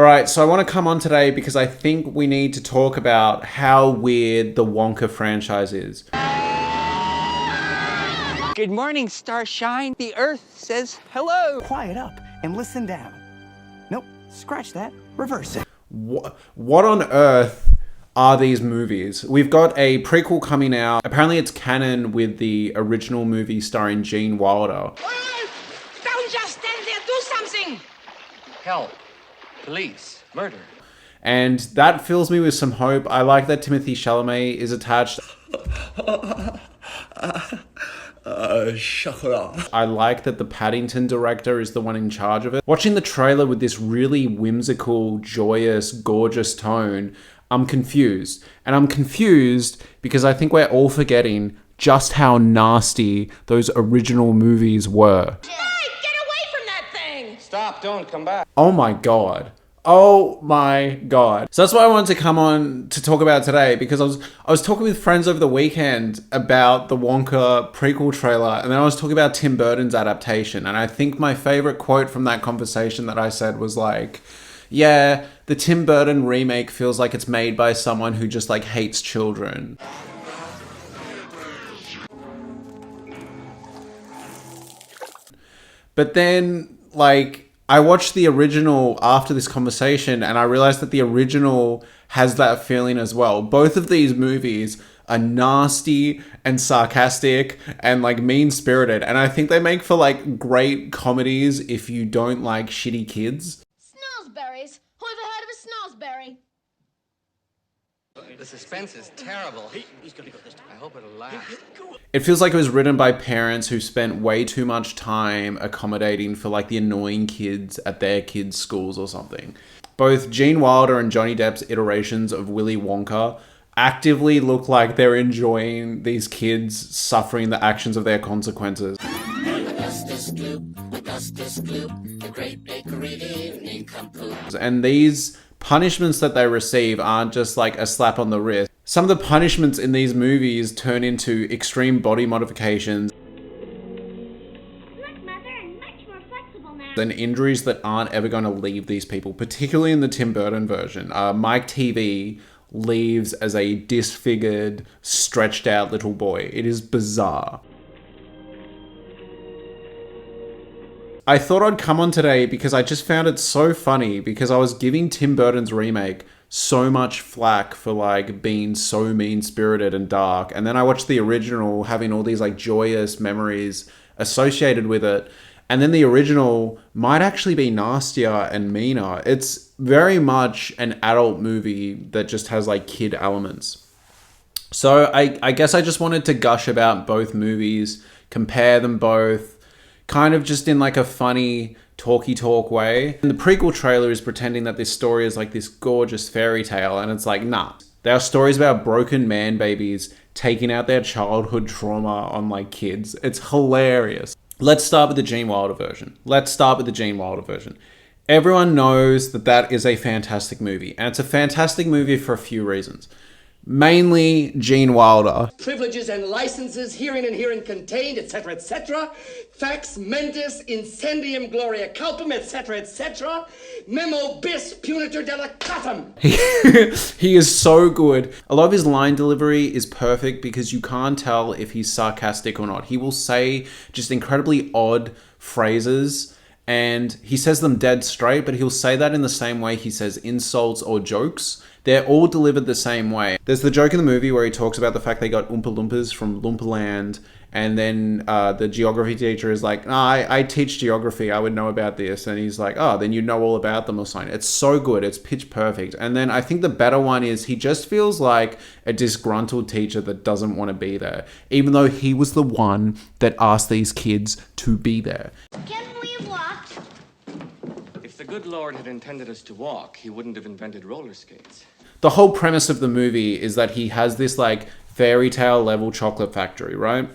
All right, so I want to come on today because I think we need to talk about how weird the Wonka franchise is. Good morning, Starshine. The Earth says hello. Quiet up and listen down. Nope, scratch that. Reverse it. What on earth are these movies? We've got a prequel coming out. Apparently it's canon with the original movie starring Gene Wilder. Don't just stand there, do something! Help. Police. Murder. And that fills me with some hope. I like that Timothée Chalamet is attached. I like that the Paddington director is the one in charge of it. Watching the trailer with this really whimsical, joyous, gorgeous tone, I'm confused. And I'm confused because I think we're all forgetting just how nasty those original movies were. Stop, don't come back. Oh my God. Oh my God. So that's why I wanted to come on to talk about today, because I was talking with friends over the weekend about the Wonka prequel trailer, and then I was talking about Tim Burton's adaptation. And I think my favorite quote from that conversation that I said was like, yeah, the Tim Burton remake feels like it's made by someone who just like hates children. But then, like, I watched the original after this conversation and I realized that the original has that feeling as well. Both of these movies are nasty and sarcastic and like mean-spirited. And I think they make for like great comedies if you don't like shitty kids. Snozberries. Who ever heard of a snozberry? The suspense is terrible. He's gonna go this time. I hope it'll last. It feels like it was written by parents who spent way too much time accommodating for like the annoying kids at their kids' schools or something. Both Gene Wilder and Johnny Depp's iterations of Willy Wonka actively look like they're enjoying these kids suffering the actions of their consequences. And these punishments that they receive aren't just like a slap on the wrist. Some of the punishments in these movies turn into extreme body modifications and injuries that aren't ever going to leave these people, particularly in the Tim Burton version. Mike TV leaves as a disfigured, stretched out little boy. It is bizarre. I thought I'd come on today because I just found it so funny, because I was giving Tim Burton's remake so much flack for like being so mean-spirited and dark. And then I watched the original having all these like joyous memories associated with it. And then the original might actually be nastier and meaner. It's very much an adult movie that just has like kid elements. So I guess I just wanted to gush about both movies, compare them both, kind of just in like a funny talky talk way. And the prequel trailer is pretending that this story is like this gorgeous fairy tale, and it's like, nah. There are stories about broken man babies taking out their childhood trauma on like kids. It's hilarious. Let's start with the Gene Wilder version. Everyone knows that that is a fantastic movie, and it's a fantastic movie for a few reasons. Mainly Gene Wilder. Privileges and licenses herein and herein contained, etc., etc. Fax mentis incendium gloria culpum, etc., etc. Memo bis punitor delicatum. He is so good. A lot of his line delivery is perfect because you can't tell if he's sarcastic or not. He will say just incredibly odd phrases, and he says them dead straight, but he'll say that in the same way he says insults or jokes. They're all delivered the same way. There's the joke in the movie where he talks about the fact they got Oompa Loompas from Loompa Land, and then the geography teacher is like, I teach geography, I would know about this. And he's like, oh, then you know all about them or something. It's so good. It's pitch perfect. And then I think the better one is he just feels like a disgruntled teacher that doesn't want to be there, even though he was the one that asked these kids to be there. Can we walk? If the good Lord had intended us to walk, he wouldn't have invented roller skates. The whole premise of the movie is that he has this like fairy tale level chocolate factory, right?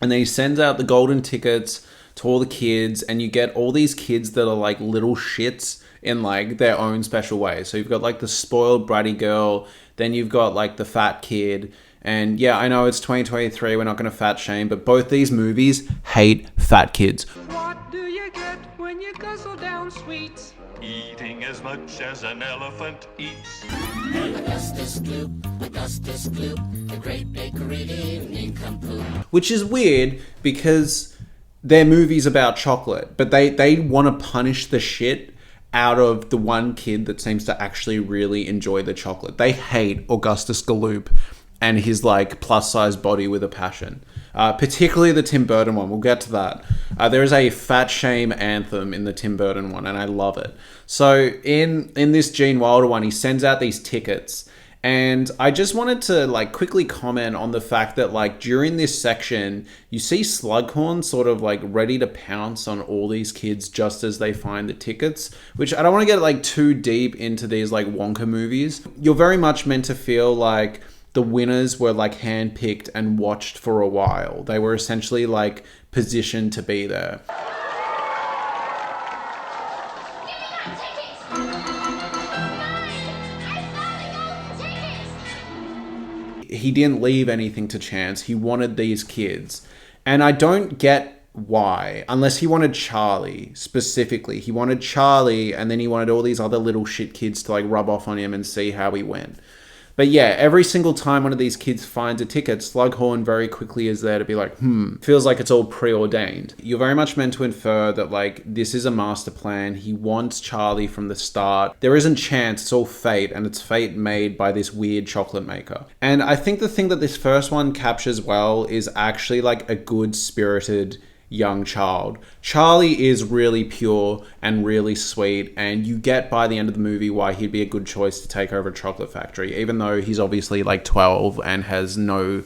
And then he sends out the golden tickets to all the kids, and you get all these kids that are like little shits in like their own special way. So you've got like the spoiled bratty girl, then you've got like the fat kid. And yeah, I know it's 2023, we're not going to fat shame, but both these movies hate fat kids. What do you get when you guzzle down sweets? eating as much as an elephant eats. Which is weird because they're movies about chocolate, but they want to punish the shit out of the one kid that seems to actually really enjoy the chocolate. They hate Augustus Gloop and his like plus size body with a passion. Particularly the Tim Burton one. We'll get to that. There is a fat shame anthem in the Tim Burton one, and I love it. So in this Gene Wilder one, he sends out these tickets, and I just wanted to like quickly comment on the fact that like during this section, you see Slughorn sort of like ready to pounce on all these kids just as they find the tickets, which I don't want to get like too deep into these like Wonka movies. You're very much meant to feel like the winners were like handpicked and watched for a while. They were essentially like positioned to be there. He didn't leave anything to chance. He wanted these kids. And I don't get why, unless he wanted Charlie specifically. He wanted Charlie, and then he wanted all these other little shit kids to like rub off on him and see how he went. But yeah, every single time one of these kids finds a ticket, Slughorn very quickly is there to be like, feels like it's all preordained. You're very much meant to infer that like this is a master plan. He wants Charlie from the start. There isn't chance, it's all fate, and it's fate made by this weird chocolate maker. And I think the thing that this first one captures well is actually like a good-spirited young child. Charlie is really pure and really sweet, and you get by the end of the movie why he'd be a good choice to take over a chocolate factory, even though he's obviously like 12 and has no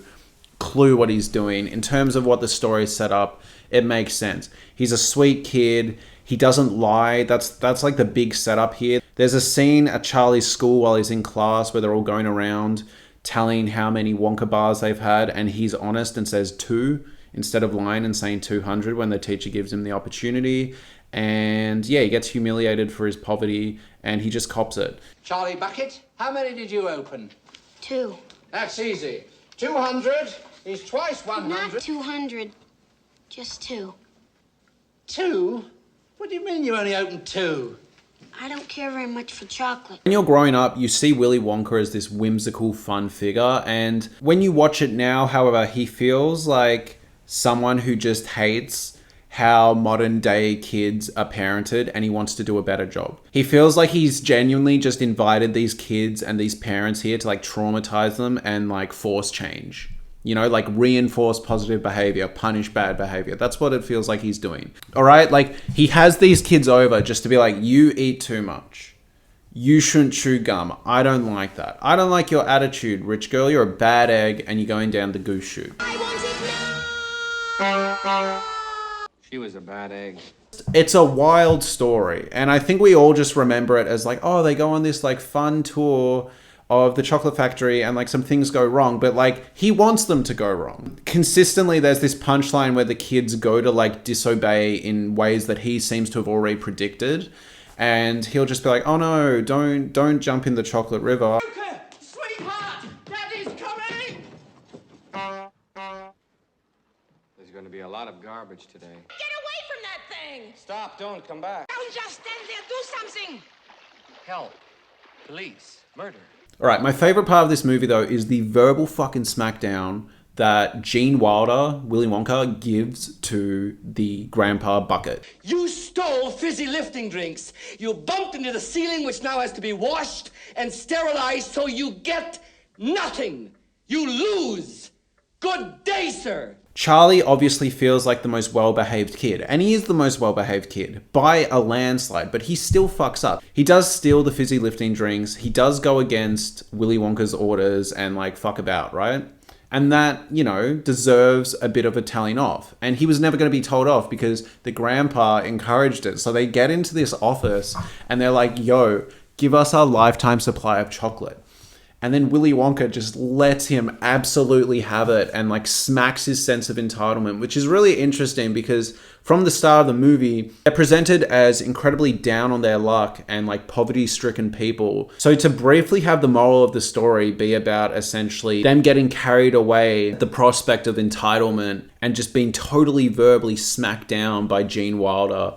clue what he's doing. In terms of what the story set up, it makes sense. He's a sweet kid. He doesn't lie. That's like the big setup here. There's a scene at Charlie's school while he's in class where they're all going around telling how many Wonka bars they've had, and he's honest and says 2. Instead of lying and saying 200 when the teacher gives him the opportunity. And yeah, he gets humiliated for his poverty and he just cops it. Charlie Bucket, how many did you open? 2. That's easy. 200 is twice 100. Not 200. Just 2. 2? What do you mean you only opened 2? I don't care very much for chocolate. When you're growing up, you see Willy Wonka as this whimsical, fun figure. And when you watch it now, however, he feels like someone who just hates how modern day kids are parented and he wants to do a better job. He feels like he's genuinely just invited these kids and these parents here to like traumatize them and like force change. You know, like reinforce positive behavior, punish bad behavior. That's what it feels like he's doing. All right? Like he has these kids over just to be like, you eat too much. You shouldn't chew gum. I don't like that. I don't like your attitude, rich girl. You're a bad egg and you're going down the goose chute. I want it now! She was a bad egg. It's a wild story, and I think we all just remember it as like, oh, they go on this like fun tour of the chocolate factory and like some things go wrong, but like he wants them to go wrong. Consistently there's this punchline where the kids go to like disobey in ways that he seems to have already predicted, and he'll just be like, oh no, don't jump in the chocolate river. Sweetheart, Daddy's coming! There's going to be a lot of garbage today. Get away from that thing! Stop, don't come back. Don't just stand there, do something! Help. Police. Murder. All right, my favorite part of this movie though is the verbal fucking smackdown that Gene Wilder, Willy Wonka, gives to the Grandpa Bucket. You stole fizzy lifting drinks. You bumped into the ceiling, which now has to be washed and sterilized, so you get nothing. You lose. Good day, sir. Charlie obviously feels like the most well-behaved kid, and he is the most well-behaved kid by a landslide, but he still fucks up. He does steal the fizzy lifting drinks. He does go against Willy Wonka's orders and like fuck about, right? And that, you know, deserves a bit of a telling off. And he was never going to be told off because the grandpa encouraged it. So they get into this office and they're like, yo, give us our lifetime supply of chocolate. And then Willy Wonka just lets him absolutely have it and like smacks his sense of entitlement, which is really interesting because from the start of the movie, they're presented as incredibly down on their luck and like poverty-stricken people. So to briefly have the moral of the story be about essentially them getting carried away, the prospect of entitlement and just being totally verbally smacked down by Gene Wilder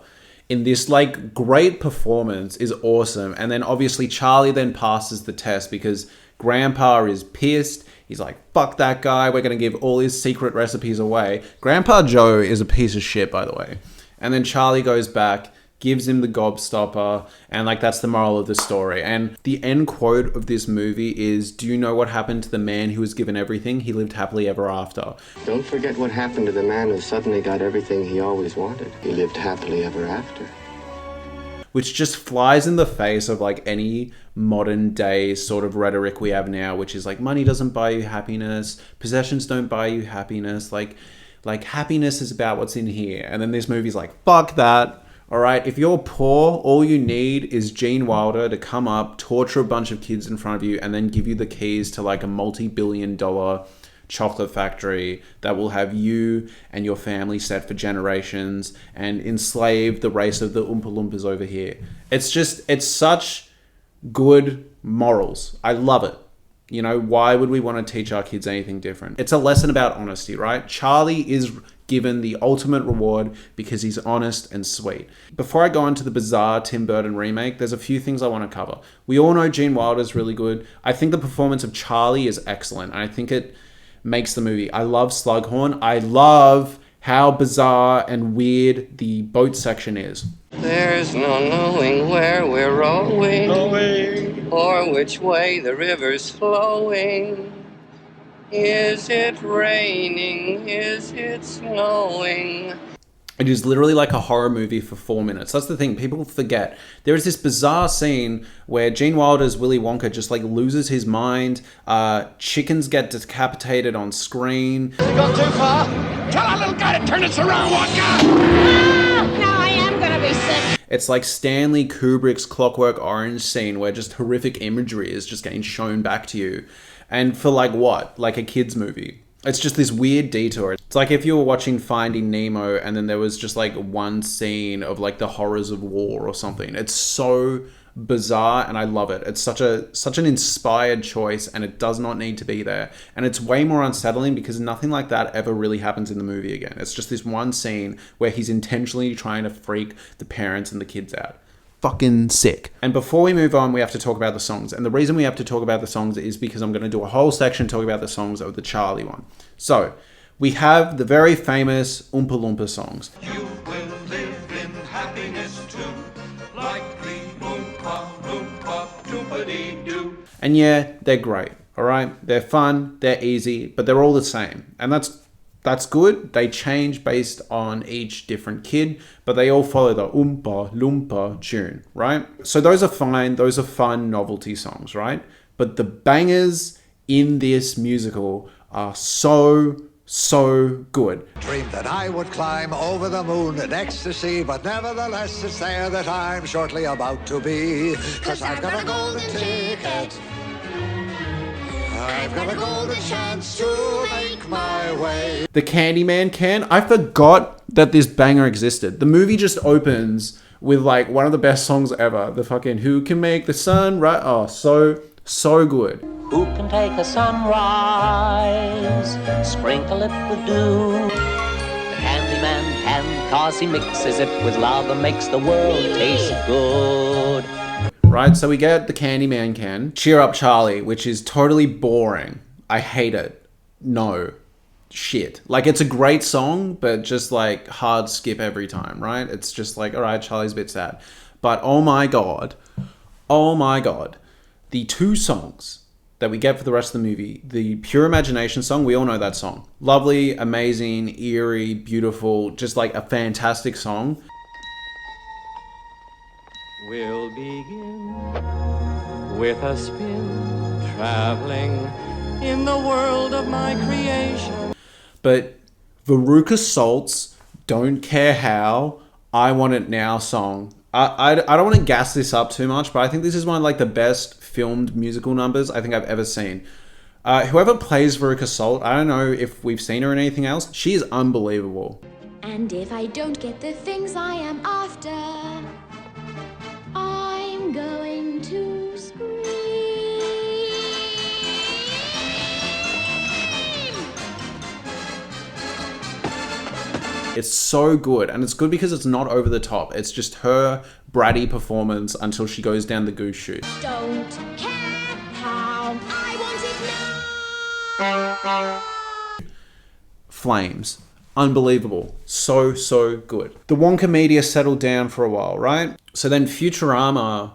in this like great performance is awesome. And then obviously Charlie then passes the test because Grandpa is pissed. He's like, fuck that guy. We're going to give all his secret recipes away. Grandpa Joe is a piece of shit, by the way. And then Charlie goes back, gives him the gobstopper, and like that's the moral of the story. And the end quote of this movie is, do you know what happened to the man who was given everything? He lived happily ever after. Don't forget what happened to the man who suddenly got everything he always wanted. He lived happily ever after. Which just flies in the face of like any modern day sort of rhetoric we have now, which is like money doesn't buy you happiness, possessions don't buy you happiness, like happiness is about what's in here. And then this movie's like, fuck that. All right, if you're poor, all you need is Gene Wilder to come up, torture a bunch of kids in front of you, and then give you the keys to like a multi-billion-dollar chocolate factory that will have you and your family set for generations and enslave the race of the Oompa Loompas over here. It's such good morals. I love it. You know, why would we want to teach our kids anything different? It's a lesson about honesty, right? Charlie is given the ultimate reward because he's honest and sweet. Before I go on to the bizarre Tim Burton remake, there's a few things I want to cover. We all know Gene Wilder's really good. I think the performance of Charlie is excellent, and I think it makes the movie. I love Slughorn. I love how bizarre and weird the boat section is. There's no knowing where we're rowing, or which way the river's flowing. Is it raining? Is it snowing? It is literally like a horror movie for 4 minutes. That's the thing. People forget. There is this bizarre scene where Gene Wilder's Willy Wonka just like loses his mind. Chickens get decapitated on screen. Has it gone too far? Tell our little guy to turn us around, Wonka! Now I am gonna be sick. It's like Stanley Kubrick's Clockwork Orange scene where just horrific imagery is just getting shown back to you. And for like what? Like a kid's movie. It's just this weird detour. It's like if you were watching Finding Nemo and then there was just like one scene of like the horrors of war or something. It's so bizarre and I love it. It's such an inspired choice and it does not need to be there. And it's way more unsettling because nothing like that ever really happens in the movie again. It's just this one scene where he's intentionally trying to freak the parents and the kids out. Fucking sick. And before we move on, we have to talk about the songs. And the reason we have to talk about the songs is because I'm going to do a whole section talking about the songs of the Charlie one. So, we have the very famous Oompa Loompa songs. You will live in happiness too, like the Oompa Loompa Doompa-dee-doo. And yeah, they're great, all right? They're fun, they're easy, but they're all the same. And that's good. They change based on each different kid, but they all follow the Oompa Loompa tune, right? So those are fine. Those are fun novelty songs, right? But the bangers in this musical are so good. Dreamed that I would climb over the moon in ecstasy, but nevertheless it's there that I'm shortly about to be. 'Cause I've got a golden ticket. I've got a golden chance to make my way. The Candyman can. I forgot that this banger existed. The movie just opens with like one of the best songs ever. The fucking Who Can Make the Sun Right? Oh, so good. Who can take a sunrise, sprinkle it with dew? The Candyman can, 'cause he mixes it with love and makes the world taste good. Right, so we get the Candyman can. Cheer Up Charlie, which is totally boring. I hate it. No. Shit. Like, it's a great song, but just like hard skip every time, right? It's just like, all right, Charlie's a bit sad. But oh my god, the two songs that we get for the rest of the movie, the Pure Imagination song, we all know that song. Lovely, amazing, eerie, beautiful, just like a fantastic song. We'll begin with a spin, traveling in the world of my creation. But Veruca Salt's Don't Care How, I Want It Now song. I don't want to gas this up too much, but I think this is one of like the best filmed musical numbers I think I've ever seen. Whoever plays Veruca Salt, I don't know if we've seen her in anything else. She is unbelievable. And if I don't get the things I am after, I'm going to scream. It's so good, and it's good because it's not over the top. It's just her bratty performance until she goes down the goose chute. Don't care how I want it now. Flames. Unbelievable. So good. The Wonka media settled down for a while, right? So then Futurama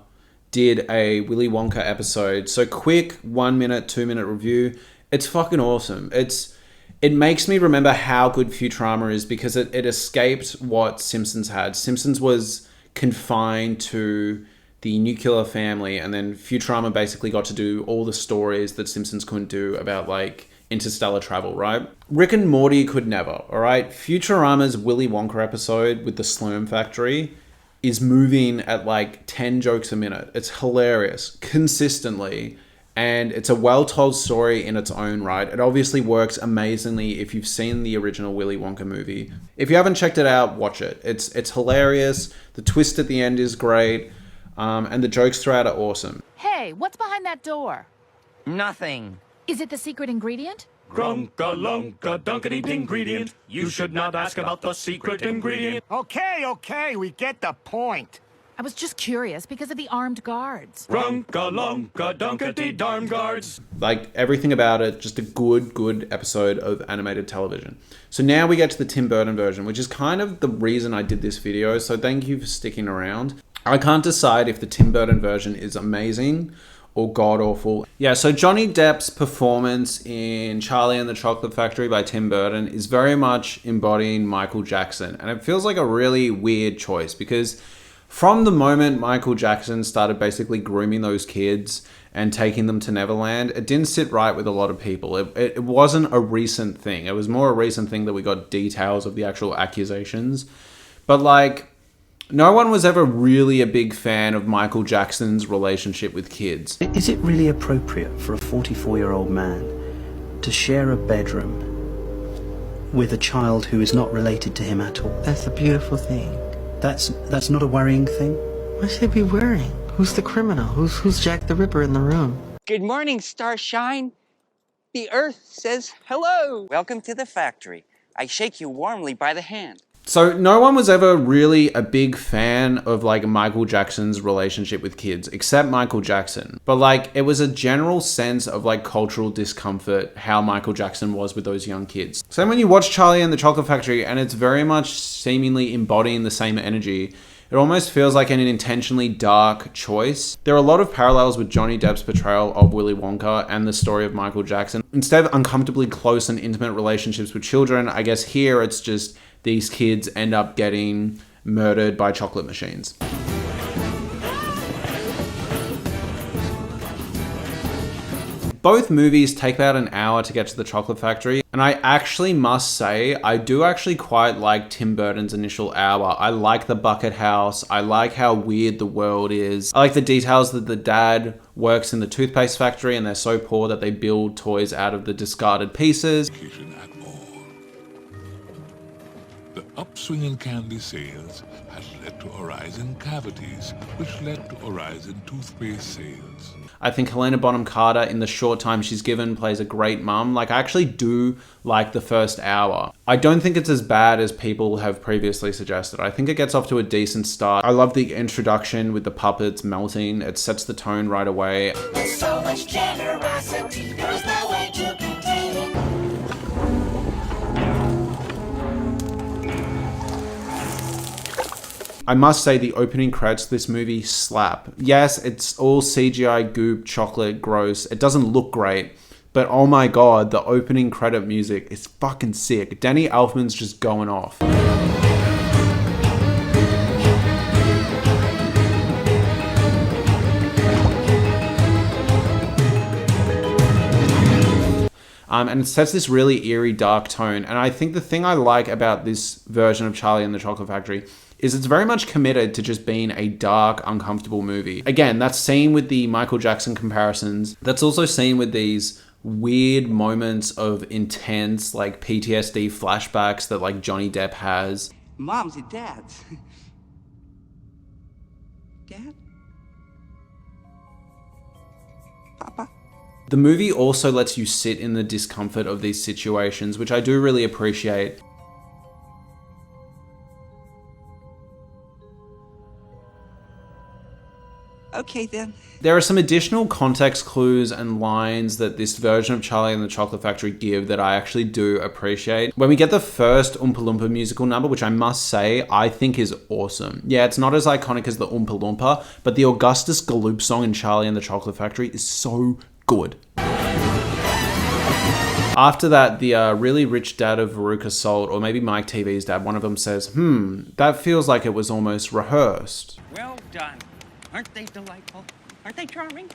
did a Willy Wonka episode. So quick 1 minute, 2 minute review. It's fucking awesome. It makes me remember how good Futurama is because it escaped what Simpsons had. Simpsons was confined to the nuclear family, and then Futurama basically got to do all the stories that Simpsons couldn't do about like interstellar travel, right? Rick and Morty could never, all right? Futurama's Willy Wonka episode with the Slurm Factory is moving at like 10 jokes a minute. It's hilarious, consistently. And it's a well-told story in its own right. It obviously works amazingly if you've seen the original Willy Wonka movie. If you haven't checked it out, watch it. It's hilarious. The twist at the end is great. And the jokes throughout are awesome. Hey, what's behind that door? Nothing. Is it the secret ingredient? Grunka lunka dunkity ingredient. You should not ask about the secret ingredient. Okay, we get the point. I was just curious because of the armed guards. Grunka lunka dunkity darn guards. Like, everything about it, just a good episode of animated television. So now we get to the Tim Burton version, which is kind of the reason I did this video, so thank you for sticking around. I can't decide if the Tim Burton version is amazing or god-awful. Yeah, so Johnny Depp's performance in Charlie and the Chocolate Factory by Tim Burton is very much embodying Michael Jackson, and it feels like a really weird choice because from the moment Michael Jackson started basically grooming those kids and taking them to Neverland, it didn't sit right with a lot of people. It wasn't a recent thing. It was more a recent thing that we got details of the actual accusations. But like, no one was ever really a big fan of Michael Jackson's relationship with kids. Is it really appropriate for a 44-year-old man to share a bedroom with a child who is not related to him at all? That's a beautiful thing. That's not a worrying thing? Why should it be worrying? Who's the criminal? Who's Jack the Ripper in the room? Good morning, Starshine. The Earth says hello. Welcome to the factory. I shake you warmly by the hand. So no one was ever really a big fan of like Michael Jackson's relationship with kids, except Michael Jackson. But like, it was a general sense of like cultural discomfort how Michael Jackson was with those young kids. So when you watch Charlie and the Chocolate Factory and it's very much seemingly embodying the same energy, it almost feels like an intentionally dark choice. There are a lot of parallels with Johnny Depp's portrayal of Willy Wonka and the story of Michael Jackson. Instead of uncomfortably close and intimate relationships with children, I guess here it's just these kids end up getting murdered by chocolate machines. Both movies take about an hour to get to the Chocolate Factory, and I actually must say, I do actually quite like Tim Burton's initial hour. I like the bucket house, I like how weird the world is, I like the details that the dad works in the toothpaste factory and they're so poor that they build toys out of the discarded pieces. The upswing in candy sales has led to a rise in cavities, which led to a rise in toothpaste sales. I think Helena Bonham Carter, in the short time she's given, plays a great mum. Like, I actually do like the first hour. I don't think it's as bad as people have previously suggested. I think it gets off to a decent start. I love the introduction with the puppets melting. It sets the tone right away. With so much generosity, there is no way to contain it. I must say the opening credits to this movie slap. Yes, it's all CGI goop, chocolate, gross. It doesn't look great, but oh my god, the opening credit music is fucking sick. Danny Elfman's just going off. And it sets this really eerie, dark tone. And I think the thing I like about this version of Charlie and the Chocolate Factory is it's very much committed to just being a dark, uncomfortable movie. Again, that's seen with the Michael Jackson comparisons. That's also seen with these weird moments of intense, like, PTSD flashbacks that, like, Johnny Depp has. Moms and dads. Dad? Papa? The movie also lets you sit in the discomfort of these situations, which I do really appreciate. Okay, then. There are some additional context clues and lines that this version of Charlie and the Chocolate Factory give that I actually do appreciate. When we get the first Oompa Loompa musical number, which I must say, I think is awesome. Yeah, it's not as iconic as the Oompa Loompa, but the Augustus Gloop song in Charlie and the Chocolate Factory is so good. After that, the really rich dad of Veruca Salt, or maybe Mike TV's dad, one of them says, that feels like it was almost rehearsed. Well done. Aren't they delightful? Aren't they charming?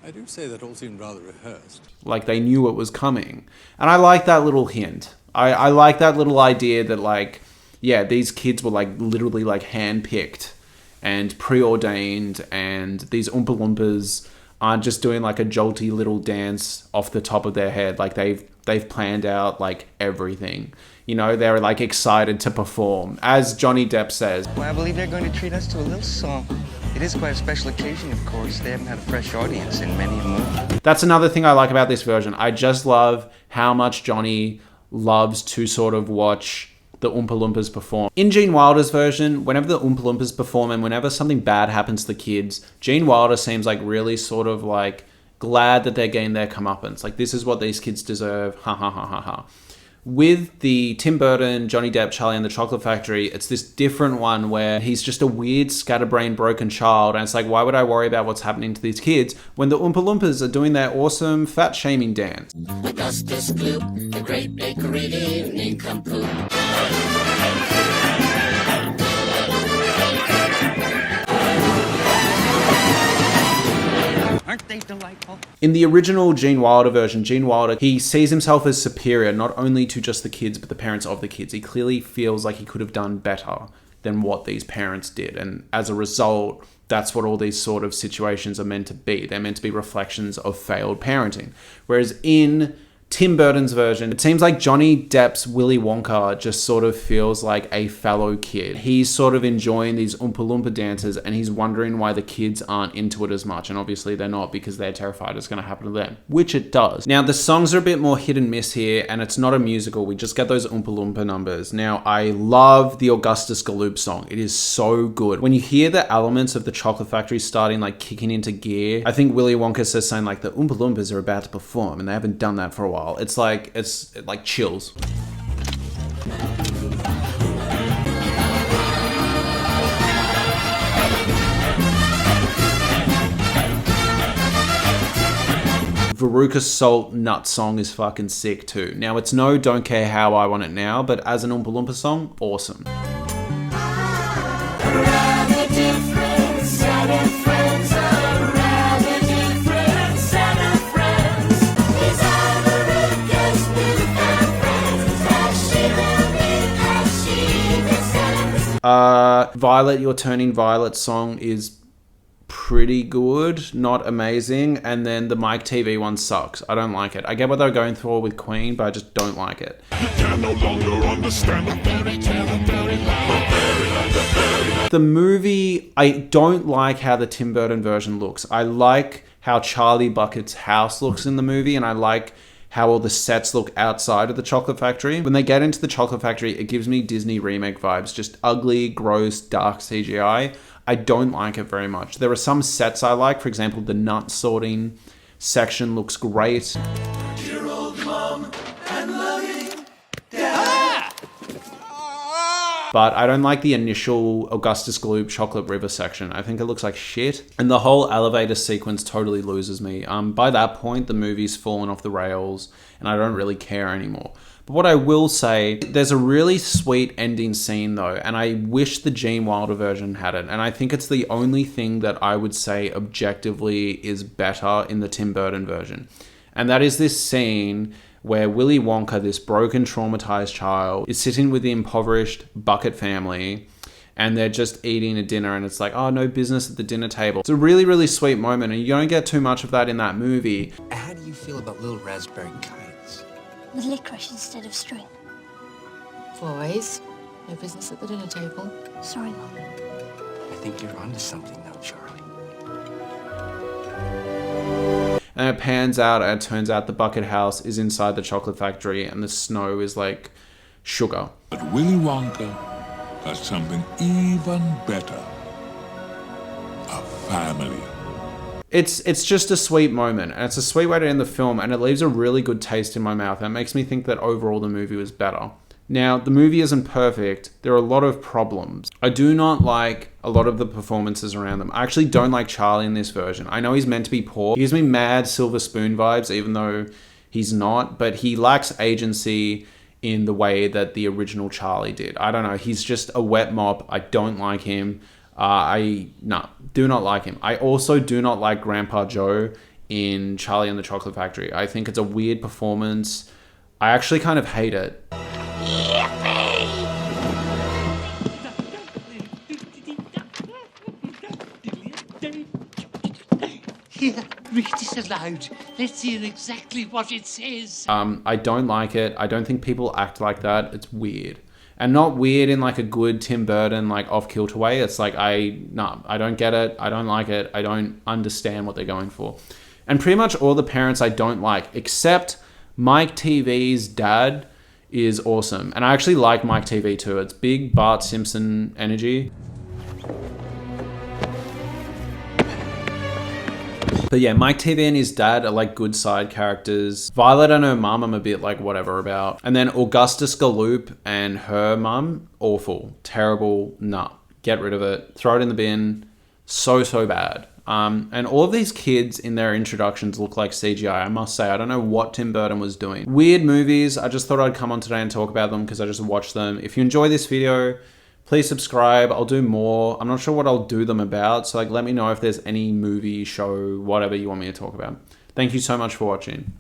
I do say that all seemed rather rehearsed. Like they knew it was coming. And I like that little hint. I like that little idea that like, yeah, these kids were like literally like handpicked and preordained, and these Oompa Loompas aren't just doing like a jolty little dance off the top of their head. Like they've planned out like everything. You know, they're like excited to perform. As Johnny Depp says, Well, I believe they're going to treat us to a little song. It is quite a special occasion, of course. They haven't had a fresh audience in many a moon. That's another thing I like about this version. I just love how much Johnny loves to sort of watch the Oompa Loompas perform. In Gene Wilder's version, whenever the Oompa Loompas perform and whenever something bad happens to the kids, Gene Wilder seems like really sort of like glad that they're getting their comeuppance. Like, this is what these kids deserve. Ha ha ha ha ha. With the Tim Burton, Johnny Depp, Charlie and the Chocolate Factory, it's this different one where he's just a weird, scatterbrained, broken child. And it's like, why would I worry about what's happening to these kids when the Oompa Loompas are doing their awesome fat-shaming dance? Augustus Gloop, the great bakery nincompoop. Aren't they delightful? In the original Gene Wilder version, Gene Wilder, he sees himself as superior, not only to just the kids, but the parents of the kids. He clearly feels like he could have done better than what these parents did. And as a result, that's what all these sort of situations are meant to be. They're meant to be reflections of failed parenting. Whereas in Tim Burton's version, it seems like Johnny Depp's Willy Wonka just sort of feels like a fellow kid. He's sort of enjoying these Oompa Loompa dances and he's wondering why the kids aren't into it as much. And obviously they're not, because they're terrified it's going to happen to them, which it does. Now, the songs are a bit more hit and miss here, and it's not a musical. We just get those Oompa Loompa numbers. Now, I love the Augustus Gloop song. It is so good. When you hear the elements of the Chocolate Factory starting like kicking into gear, I think Willy Wonka says something like the Oompa Loompas are about to perform and they haven't done that for a while. It's like chills. Veruca Salt Nut song is fucking sick too. Now, it's no Don't Care How I Want It Now, but as an Oompa Loompa song, awesome. Violet, You're Turning Violet song is pretty good, not amazing. And then the Mike TV one sucks. I don't like it. I get what they're going for with Queen, but I just don't like it. Can no longer understand the fairy tale, the fairy life. The movie, I don't like how the Tim Burton version looks. I like how Charlie Bucket's house looks in the movie, and I like how all the sets look outside of the Chocolate Factory. When they get into the Chocolate Factory, it gives me Disney remake vibes. Just ugly, gross, dark CGI. I don't like it very much. There are some sets I like. For example, the nut sorting section looks great. Dear old mom and loving But I don't like the initial Augustus Gloop Chocolate River section. I think it looks like shit. And the whole elevator sequence totally loses me. By that point, the movie's fallen off the rails and I don't really care anymore. But what I will say, there's a really sweet ending scene though, and I wish the Gene Wilder version had it. And I think it's the only thing that I would say objectively is better in the Tim Burton version. And that is this scene where Willy Wonka, this broken, traumatized child, is sitting with the impoverished Bucket family and they're just eating a dinner and it's like, oh, no business at the dinner table. It's a really, really sweet moment and you don't get too much of that in that movie. How do you feel about little raspberry kites? With licorice instead of string. Boys, no business at the dinner table. Sorry, Mom. I think you're onto something though, Charlie. And it pans out and it turns out the Bucket House is inside the Chocolate Factory and the snow is like sugar. But Willy Wonka has something even better. A family. It's just a sweet moment, and it's a sweet way to end the film, and it leaves a really good taste in my mouth, and it makes me think that overall the movie was better. Now, the movie isn't perfect. There are a lot of problems. I do not like a lot of the performances around them. I actually don't like Charlie in this version. I know he's meant to be poor. He gives me mad Silver Spoon vibes, even though he's not, but he lacks agency in the way that the original Charlie did. I don't know. He's just a wet mop. I don't like him. Do not like him. I also do not like Grandpa Joe in Charlie and the Chocolate Factory. I think it's a weird performance. I actually kind of hate it. Here, read this aloud. Let's hear exactly what it says. I don't like it. I don't think people act like that. It's weird. And not weird in like a good Tim Burton, like off-kilter way. It's like, I don't get it. I don't like it. I don't understand what they're going for. And pretty much all the parents I don't like, except Mike TV's dad is awesome. And I actually like Mike TV too. It's big Bart Simpson energy. But yeah, Mike TV and his dad are like good side characters. Violet and her mum, I'm a bit like whatever about. And then Augustus Galloop and her mum, awful, terrible, nah, get rid of it, throw it in the bin, so bad. And all of these kids in their introductions look like CGI, I must say. I don't know what Tim Burton was doing. Weird movies, I just thought I'd come on today and talk about them because I just watched them. If you enjoy this video, please subscribe. I'll do more. I'm not sure what I'll do them about, so like let me know if there's any movie, show, whatever you want me to talk about. Thank you so much for watching.